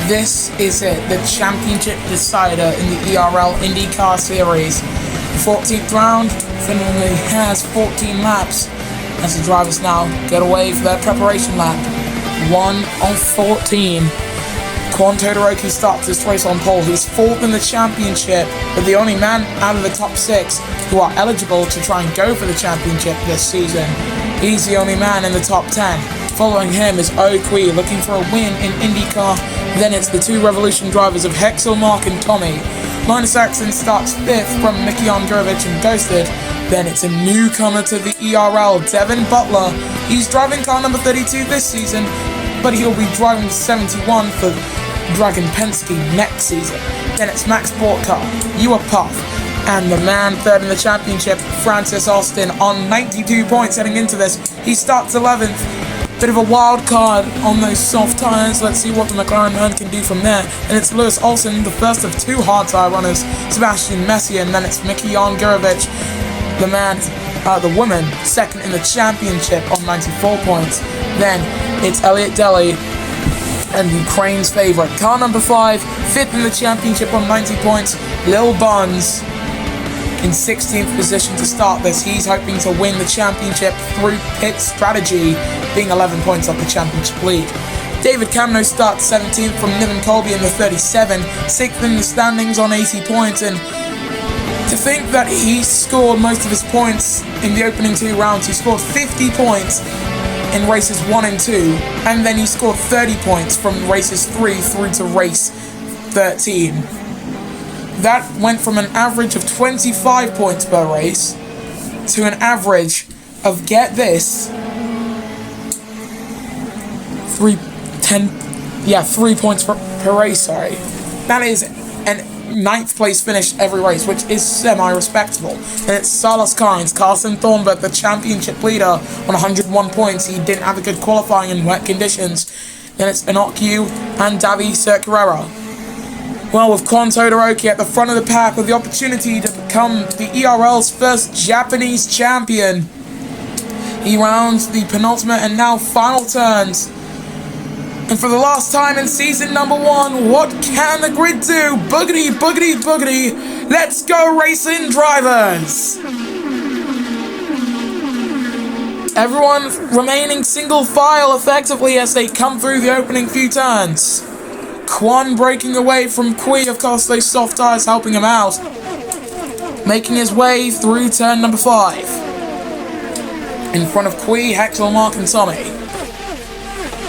This is it, the championship decider in the ERL INDYCAR series. The 14th round finally has 14 laps as the drivers now get away for their preparation lap. 1 of 14. Kwon Todoroki starts this race on pole. He's 4th in the championship, but the only man out of the top 6 who are eligible to try and go for the championship this season. He's the only man in the top 10. Following him is Prix looking for a win in INDYCAR. Then it's the 2 Revolution drivers of Mark and Tommy. Linus Axon starts 5th from Mikion and Ghosted. Then it's a newcomer to the ERL, Devin Butler. He's driving car number 32 this season, but he'll be driving 71 for Dragon Penske next season. Then it's Max Bortcar, Ewa Puff, and the man 3rd in the championship, Francis Austin, on 92 points heading into this. He starts 11th. Bit of a wild card on those soft tyres. Let's see what the McLaren man can do from there. And it's Lewis Olsen, the first of 2 hard tyre runners, Sebastian Messier, and then it's Mikion Gurovic, the woman, 2nd in the championship on 94 points. Then it's Elliot Deli and Ukraine's favourite, car number 5, 5th in the championship on 90 points, Lil Buns, in 16th position to start this. He's hoping to win the championship through pit strategy, being 11 points off the championship lead. David Camno starts 17th from Niven Colby in the 37, 6th in the standings on 80 points, and to think that he scored most of his points in the opening 2 rounds. He scored 50 points in races 1 and 2, and then he scored 30 points from races 3 through to race 13. That went from an average of 25 points per race to an average of, get this, 3 points per race, sorry. That is an 9th place finish every race, which is semi-respectable. And it's Salas Kynes, Carson Thornburg, the championship leader, on 101 points. He didn't have a good qualifying in wet conditions. Then it's Inokyu and Davi Circarera. Well, with Kwon Todoroki at the front of the pack with the opportunity to become the ERL's first Japanese champion, he rounds the penultimate and now final turns. And for the last time in season number 1, what can the grid do? Boogity, boogity, boogity. Let's go racing drivers! Everyone remaining single file effectively as they come through the opening few turns. Kwon breaking away from Kui, of course those soft tyres helping him out. Making his way through turn number 5. In front of Kui, Mark and Tommy.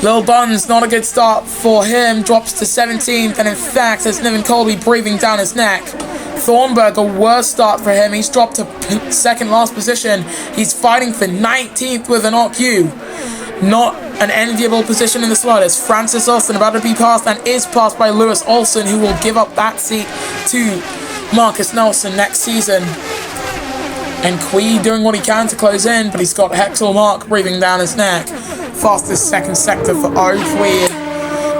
Lil Buns, not a good start for him, drops to 17th, and in fact, there's Niven Colby breathing down his neck. Thornburg, a worse start for him, he's dropped to 2nd last position. He's fighting for 19th with an OQ. Not an enviable position in the slightest. Francis Austin about to be passed and is passed by Lewis Olsen, who will give up that seat to Marcus Nelson next season. And Kui doing what he can to close in, but he's got Mark breathing down his neck. Fastest 2nd sector for Kui.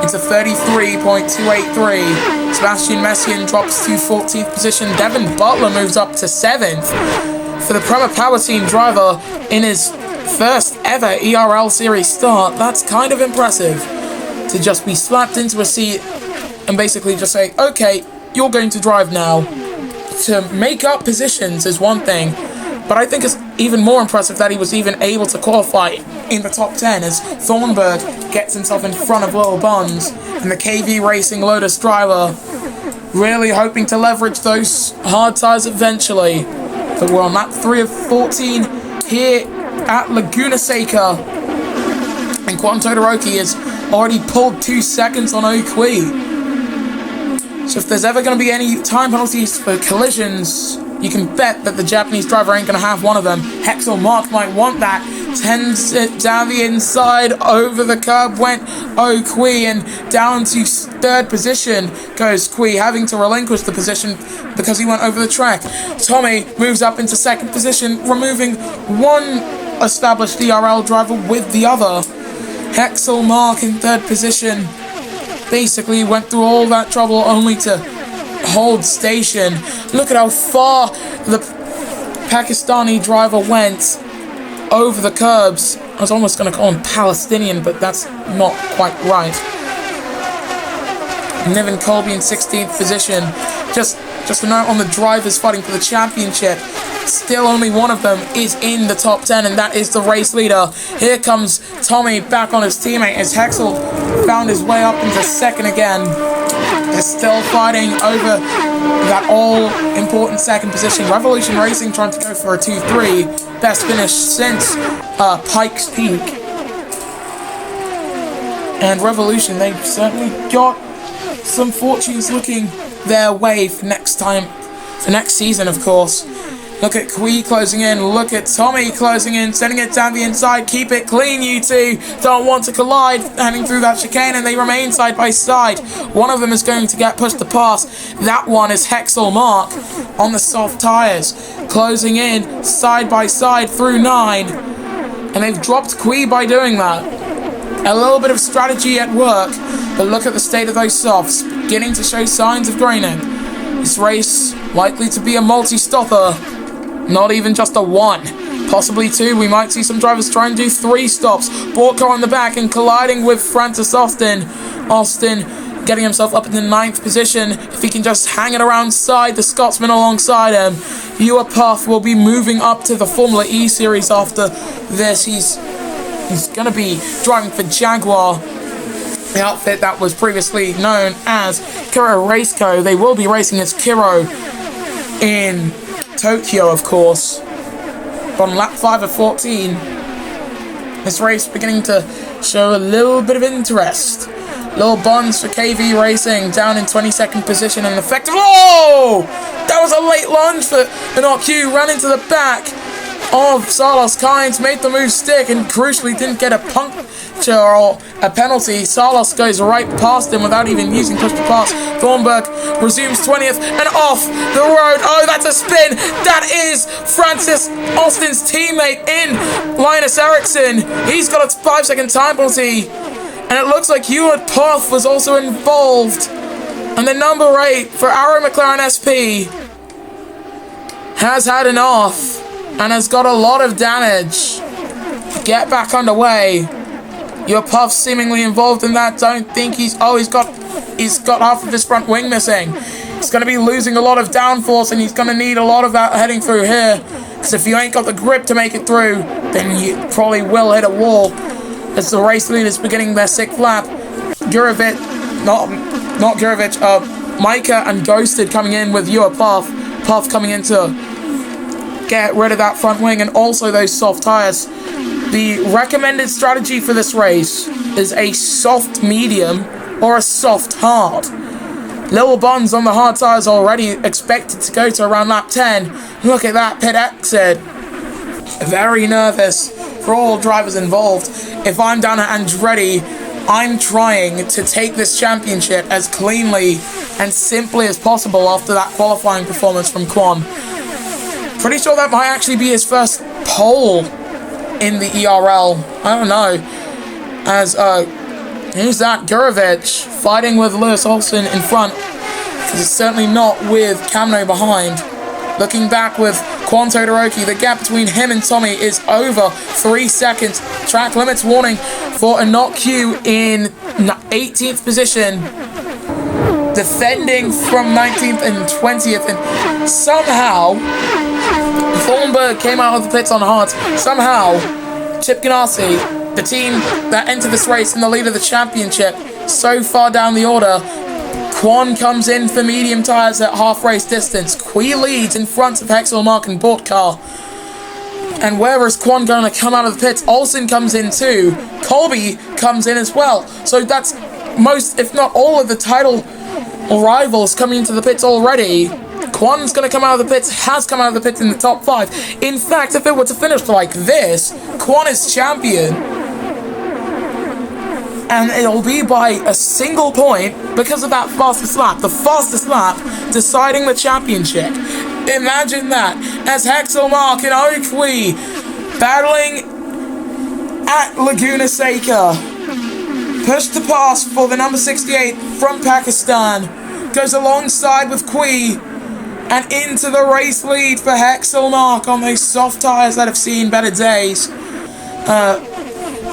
It's a 33.283. Sebastian Messier drops to 14th position. Devin Butler moves up to 7th. For the Prema Power Team driver in his first ever ERL series start, that's kind of impressive. To just be slapped into a seat and basically just say, okay, you're going to drive now. To make up positions is one thing, but I think it's even more impressive that he was even able to qualify in the top 10 as Thornburg gets himself in front of Lil Buns and the KV Racing Lotus driver, really hoping to leverage those hard tyres eventually. But we're on lap 3 of 14 here at Laguna Seca, and Kwon Todoroki has already pulled 2 seconds on Kui. So if there's ever going to be any time penalties for collisions, you can bet that the Japanese driver ain't going to have one of them. Mark might want that. Tends it down the inside, over the curb went Kui, and down to 3rd position goes Kui, having to relinquish the position because he went over the track. Tommy moves up into 2nd position, removing one established ERL driver with the other. Mark in 3rd position basically went through all that trouble only to hold station. Look at how far the Pakistani driver went over the curbs. I was almost going to call him Palestinian, but that's not quite right. Niven Colby in 16th position. Just a note on the drivers fighting for the championship. Still only one of them is in the top 10, and that is the race leader. Here comes Tommy back on his teammate as Hexel found his way up into second again. They're still fighting over that all-important second position. Revolution Racing trying to go for a 2-3. Best finish since Pikes Peak. And Revolution, they've certainly got some fortunes looking their way for next season, of course. Look at Kui closing in. Look at Tommy closing in, sending it down the inside. Keep it clean, you two. Don't want to collide, heading through that chicane, and they remain side by side. One of them is going to get pushed to pass. That one is Hexel Mark on the soft tires. Closing in, side by side through 9. And they've dropped Kui by doing that. A little bit of strategy at work, but look at the state of those softs, beginning to show signs of graining. This race likely to be a multi-stopper. Not even just a 1, possibly 2. We might see some drivers try and do 3 stops. Borka on the back and colliding with Francis Austin. Austin getting himself up in the 9th position. If he can just hang it around side the Scotsman alongside him. Puff will be moving up to the Formula E series after this. He's going to be driving for Jaguar, the outfit that was previously known as Kiro Race Co. They will be racing as Kiro in Tokyo, of course, on lap 5 of 14. This race beginning to show a little bit of interest. Little bonds for KV Racing down in 22nd position and effective. Oh! That was a late lunge for NRQ. Ran into the back of Salos Kynes, made the move stick, and crucially didn't get a puncture or a penalty. Salos goes right past him without even using push to pass. Thornburg resumes 20th and off the road. Oh, that's a spin. That is Francis Austin's teammate in Linus Eriksson. He's got a 5-second time penalty. And it looks like Hewlett Puff was also involved. And the number 8 for Arrow McLaren SP has had enough and has got a lot of damage. Get back underway. Your Puff seemingly involved in that. Don't think he's got half of his front wing missing. He's going to be losing a lot of downforce, and he's going to need a lot of that heading through here. Because if you ain't got the grip to make it through, then you probably will hit a wall. As the race leaders beginning their 6th lap, Micah and Ghosted coming in with your Puff. Puff coming in to get rid of that front wing and also those soft tires. The recommended strategy for this race is a soft medium or a soft hard. Little buns on the hard tires already expected to go to around lap 10. Look at that pit exit. Very nervous for all drivers involved. If I'm down at Andretti, I'm trying to take this championship as cleanly and simply as possible after that qualifying performance from Kwon. Pretty sure that might actually be his first pole in the ERL. I don't know. As, who's that? Gurevich fighting with Lewis Olsen in front. Because it's certainly not with Kamno behind. Looking back with Kwon Todoroki, the gap between him and Tommy is over 3 seconds. Track limits warning for a not Q in 18th position. Defending from 19th and 20th. And somehow Thornburg came out of the pits on hards. Somehow Chip Ganassi, the team that entered this race in the lead of the championship, so far down the order, Kwon comes in for medium tyres at half race distance. Kui leads in front of Hexel Mark and Bortkar. And where is Kwon going to come out of the pits? Olsen comes in too. Colby comes in as well. So that's most, if not all, of the title rivals coming into the pits already. Kwon's going to come out of the pits, has come out of the pits in the top 5. In fact, if it were to finish like this, Kwon is champion. And it'll be by a single point because of that fastest lap. The fastest lap deciding the championship. Imagine that. As Hexel Mark and Oakley battling at Laguna Seca. Push to pass for the number 68 from Pakistan. Goes alongside with Kui. And into the race lead for Hexel Mark on those soft tyres that have seen better days.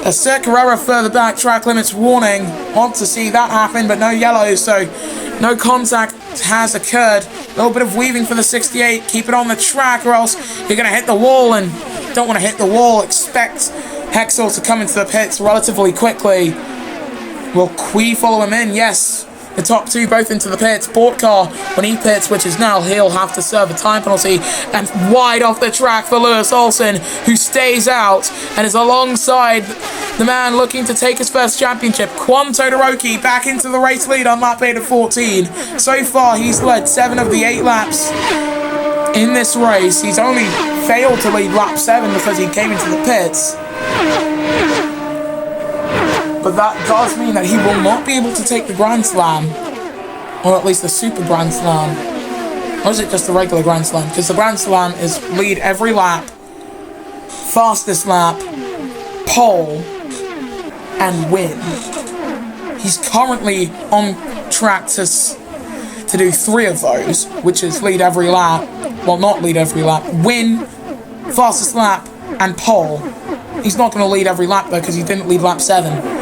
A Seca error further back, track limits warning. Want to see that happen, but no yellow, so no contact has occurred. A little bit of weaving for the 68. Keep it on the track or else you're going to hit the wall, and don't want to hit the wall. Expect Hexel to come into the pits relatively quickly. Will Quee follow him in? Yes. The top two both into the pits. Portcar, when he pits, which is now, he'll have to serve a time penalty. And wide off the track for Lewis Olsen, who stays out and is alongside the man looking to take his first championship. Kwon Todoroki back into the race lead on lap 8 of 14. So far, he's led 7 of the 8 laps in this race. He's only failed to lead lap 7 because he came into the pits. But that does mean that he will not be able to take the Grand Slam. Or at least the Super Grand Slam. Or is it just the regular Grand Slam? Because the Grand Slam is lead every lap, fastest lap, pole, and win. He's currently on track to do 3 of those, which is lead every lap. Well, not lead every lap. Win, fastest lap, and pole. He's not going to lead every lap, though, because he didn't lead lap 7.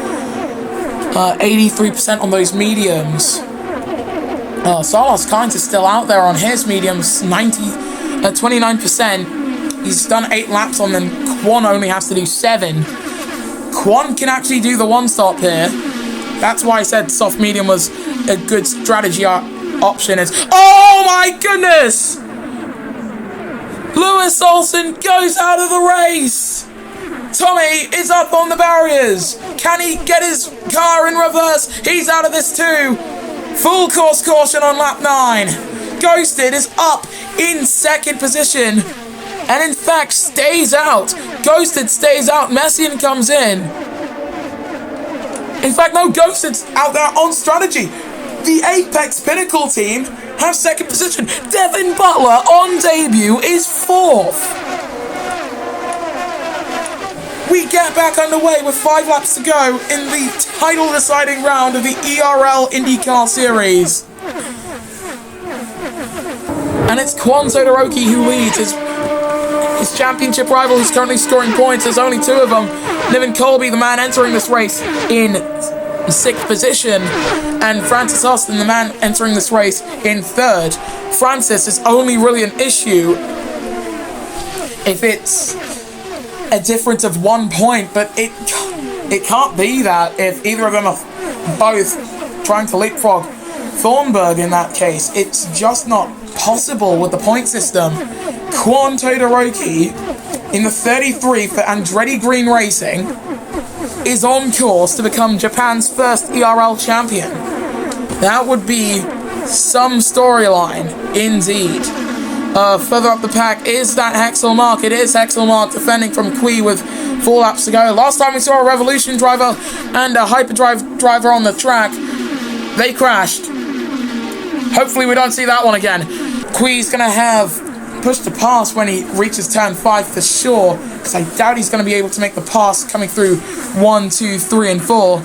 83% on those mediums. Salas Kynes is still out there on his mediums, 29%. He's done 8 laps on them. Kwon only has to do 7. Kwon can actually do the one-stop here. That's why I said soft medium was a good strategy option. Oh my goodness! Lewis Olsen goes out of the race! Tommy is up on the barriers. Can he get his car in reverse? He's out of this too. Full course caution on lap 9. Ghosted is up in 2nd position. And in fact stays out. Ghosted stays out. Messian comes in. In fact, no, Ghosted's out there on strategy. The Apex Pinnacle team have 2nd position. Devin Butler on debut is 4th. We get back underway with 5 laps to go in the title-deciding round of the ERL INDYCAR Series. And it's Kwon Todoroki who leads. His championship rival who's currently scoring points. There's only 2 of them. Niven Colby, the man entering this race in 6th position. And Francis Austin, the man entering this race in 3rd. Francis is only really an issue if it's a difference of 1 point, but it can't be that if either of them are both trying to leapfrog Thornburg in that case. It's just not possible with the point system. Kwon Todoroki in the 33 for Andretti Green Racing is on course to become Japan's first ERL champion. That would be some storyline indeed. Further up the pack is that Hexel Mark. It is Hexel Mark defending from Quee with 4 laps to go. Last time we saw a Revolution driver and a Hyperdrive driver on the track, they crashed. Hopefully we don't see that one again. Quee's going to have push to pass when he reaches turn 5 for sure, because I doubt he's going to be able to make the pass coming through 1, 2, 3, and 4.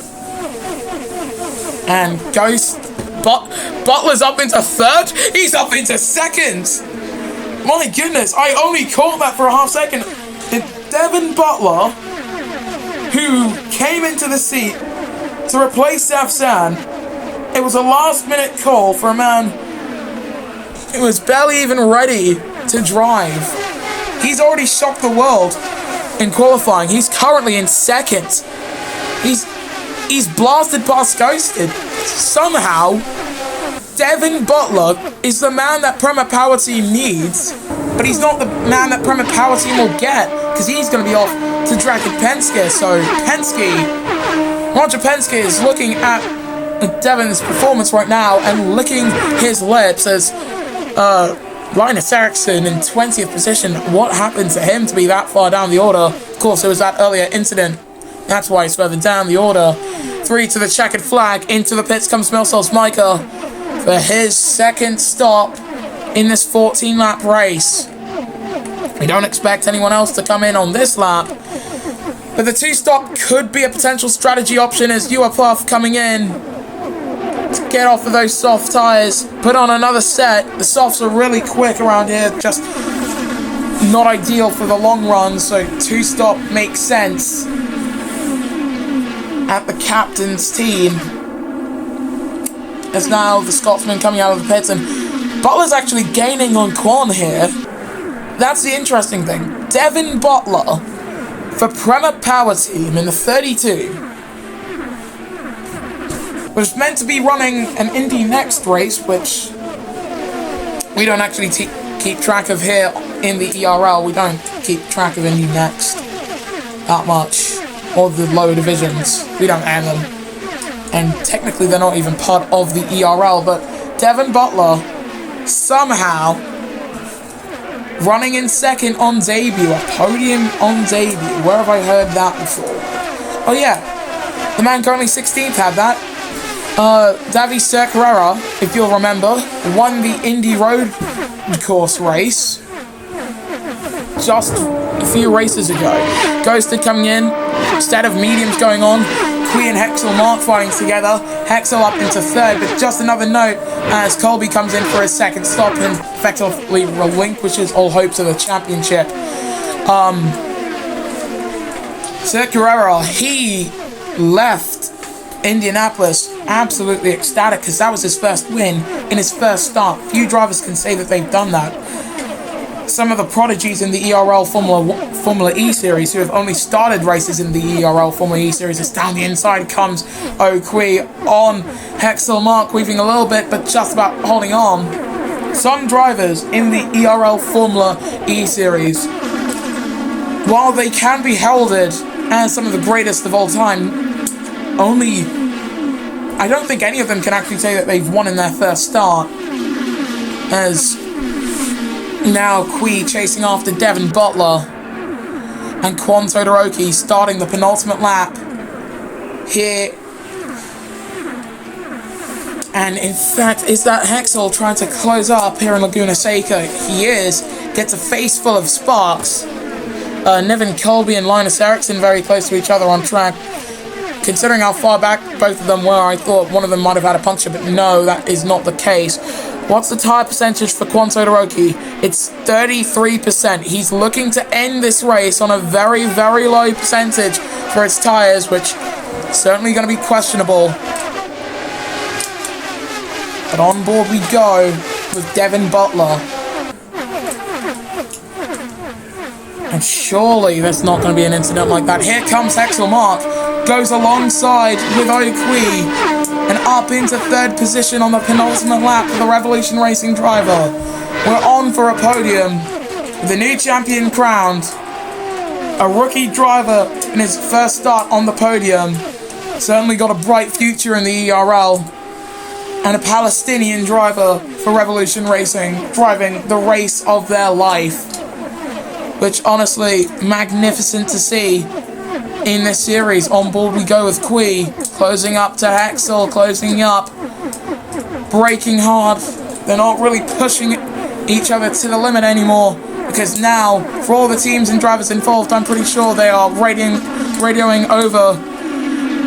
And Butler's up into 3rd. He's up into 2nd. My goodness, I only caught that for a half second. Devin Butler, who came into the seat to replace Saf San, it was a last-minute call for a man who was barely even ready to drive. He's already shocked the world in qualifying. He's currently in 2nd. He's blasted past Ghosted. Somehow, Devin Butler is the man that Prema Power Team needs, but he's not the man that Prema Power Team will get, because he's going to be off to Draken Penske. So Roger Penske is looking at Devin's performance right now and licking his lips as Linus Eriksson in 20th position. What happened to him to be that far down the order? Of course, it was that earlier incident. That's why he's further down the order. 3 to the checkered flag. Into the pits comes Milsos Micah for his 2nd stop in this 14-lap race. We don't expect anyone else to come in on this lap, but the 2-stop could be a potential strategy option as Puff coming in to get off of those soft tires, put on another set. The softs are really quick around here, just not ideal for the long run, so 2-stop makes sense. at the captain's team. As now the Scotsman coming out of the pits, and Butler's actually gaining on Quan here. That's the interesting thing. Devin Butler for Prema Power Team in the 32 was meant to be running an Indy Next race, which we don't actually keep track of here in the ERL. We don't keep track of Indy Next that much, or the lower divisions. We don't air them. And technically they're not even part of the ERL, but Devin Butler somehow running in second on debut, a podium on debut. Where have I heard that before? Oh yeah, the man currently 16th had that. Davi Seca, if you'll remember, won the Indy Road Course race just a few races ago. Ghosted coming in, instead of mediums going on, Prix and Hexel Mark fighting together. Hexel up into third, but just another note as Colby comes in for his second stop and effectively relinquishes all hopes of the championship. Circuera, he left Indianapolis absolutely ecstatic because that was his first win in his first start. Few drivers can say that they've done that. Some of the prodigies in the ERL Formula E Series who have only started races in the ERL Formula E Series, as down the inside comes O'Quee on Hexel Mark, weaving a little bit but just about holding on. Some drivers in the ERL Formula E Series, while they can be heralded as some of the greatest of all time, I don't think any of them can actually say that they've won in their first start, as now Quee chasing after Devin Butler and Quan Todoroki starting the penultimate lap here. And in fact, is that Hexel trying to close up here in Laguna Seca? He is. Gets a face full of sparks. Niven Colby and Linus Eriksson very close to each other on track. Considering how far back both of them were, I thought one of them might have had a puncture, but no, that is not the case. What's the tyre percentage for Quan Todoroki? It's 33%. He's looking to end this race on a very, very low percentage for his tyres, which is certainly going to be questionable. But on board we go with Devin Butler. And surely there's not going to be an incident like that. Here comes Hexel Mark. Goes alongside with O'Quee and up into third position on the penultimate lap for the Revolution Racing driver. We're on for a podium with the new champion crowned. A rookie driver in his first start on the podium. Certainly got a bright future in the ERL. And a Palestinian driver for Revolution Racing driving the race of their life. Which honestly, magnificent to see. In this series, on board we go with Quee, closing up to Hexel, closing up, braking hard. They're not really pushing each other to the limit anymore, because now, for all the teams and drivers involved, I'm pretty sure they are radioing over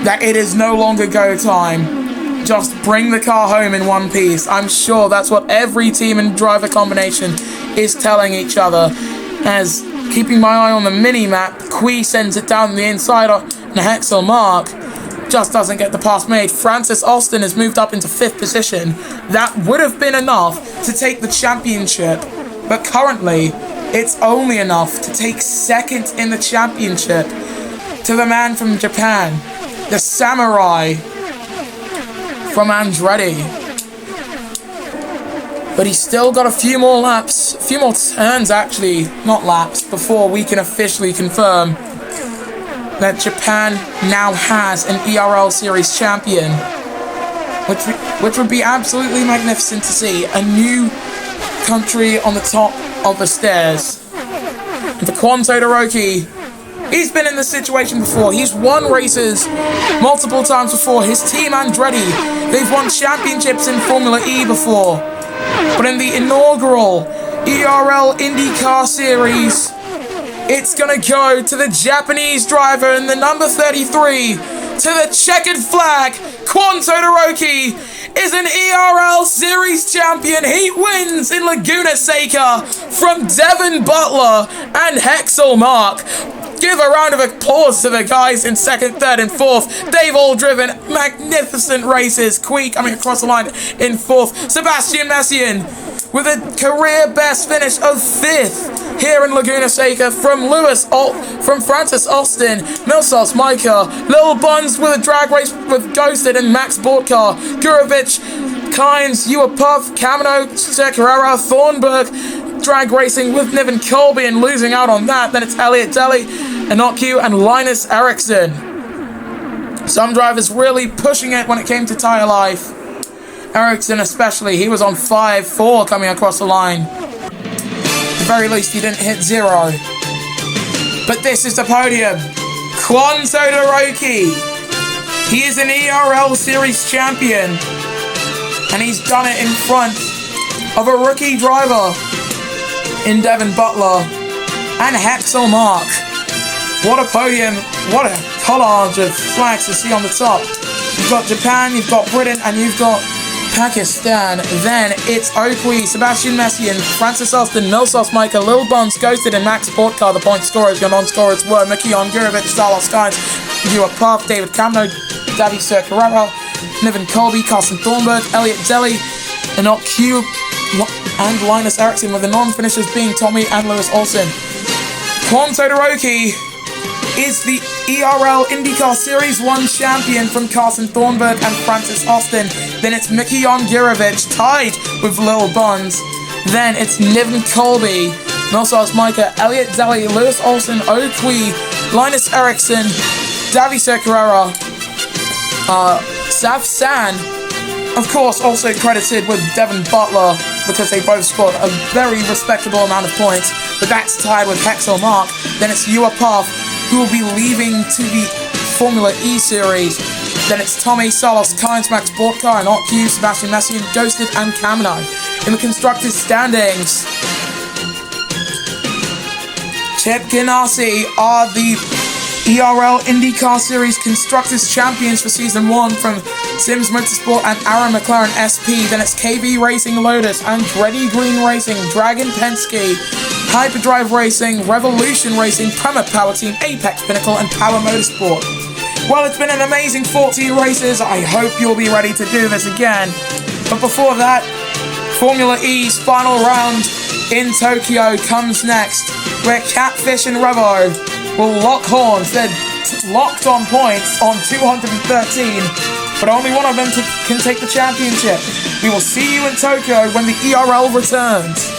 that it is no longer go time. Just bring the car home in one piece. I'm sure that's what every team and driver combination is telling each other, as keeping my eye on the mini-map, Quee sends it down the inside on Hexel Mark. Just doesn't get the pass made. Francis Austin has moved up into 5th position. That would have been enough to take the championship. But currently, it's only enough to take 2nd in the championship to the man from Japan. The Samurai from Andretti. But he's still got a few more laps, a few more turns actually, not laps, before we can officially confirm that Japan now has an ERL Series champion. Which would be absolutely magnificent to see. A new country on the top of the stairs. And for Quan Todoroki, he's been in this situation before. He's won races multiple times before. His team Andretti, they've won championships in Formula E before. But in the inaugural ERL INDYCAR Series, it's gonna go to the Japanese driver in the number 33, to the checkered flag. Quan Todoroki is an ERL Series champion. He wins in Laguna Seca from Devin Butler and Hexel Mark. give a round of applause to the guys in 2nd, 3rd, and 4th. They've all driven magnificent races. Kui coming across the line in 4th. Sebastian Messiaen with a career best finish of 5th here in Laguna Seca from Francis Austin, Milsos Micah, Lil Buns with a drag race with Ghosted and Max Bortkar, Gurovic, Kynes, Puff, Camino, Seca, Thornburg, drag racing with Niven Colby and losing out on that. Then it's Elliot Deli, Enoch and Linus Eriksson. Some drivers really pushing it when it came to tyre life. Eriksson especially, he was on 5-4 coming across the line. At the very least, he didn't hit 0. But this is the podium. Kwon Todoroki. He is an ERL Series champion. And he's done it in front of a rookie driver in Devin Butler and Hexel Mark. What a podium. What a collage of flags to see on the top. You've got Japan, you've got Britain, and you've got Pakistan. Then it's Okui, Sebastian Messiaen, Francis Austin, Milsos Micah, Lil Buns, Ghosted, and Max Bortkar. The point scorers, your non-scorers were Mikion, Gurovic, Salos Kynes, Puff, David Camno, Davi Circarero, Niven Colby, Carson Thornburg, Elliot Deli, Enoch Q, and Linus Eriksson, with the non-finishers being Tommy and Lewis Olsen. Kwon Todoroki is the ERL INDYCAR Series 1 champion from Carson Thornburg and Francis Austin. Then it's Mikion Gurovic tied with Lil Buns. Then it's Niven Colby, Milsos Micah, Elliot Deli, Lewis Olsen, Okui, Linus Eriksson, Davi Circarera, Sav San, of course, also credited with Devin Butler because they both scored a very respectable amount of points, but that's tied with Hexel Mark. Then it's Puff, who will be leaving to the Formula E Series. Then it's Tommy, Salos, Kynes, Max Bortkar, and Q, Sebastian Messiaen, Ghosted, and Camino. In the constructors' standings, Chip Ganassi are the ERL INDYCAR Series Constructors Champions for Season 1 from Sims Motorsport and Aaron McLaren SP. Then it's KV Racing Lotus, and Andretti Green Racing, Dragon Penske, Hyperdrive Racing, Revolution Racing, Prema Power Team, Apex Pinnacle, and Power Motorsport. Well, it's been an amazing 14 races. I hope you'll be ready to do this again. But before that, Formula E's final round in Tokyo comes next, where Catfish and Revo will lock horns. They're locked on points on 213, but only one of them can take the championship. We will see you in Tokyo when the ERL returns.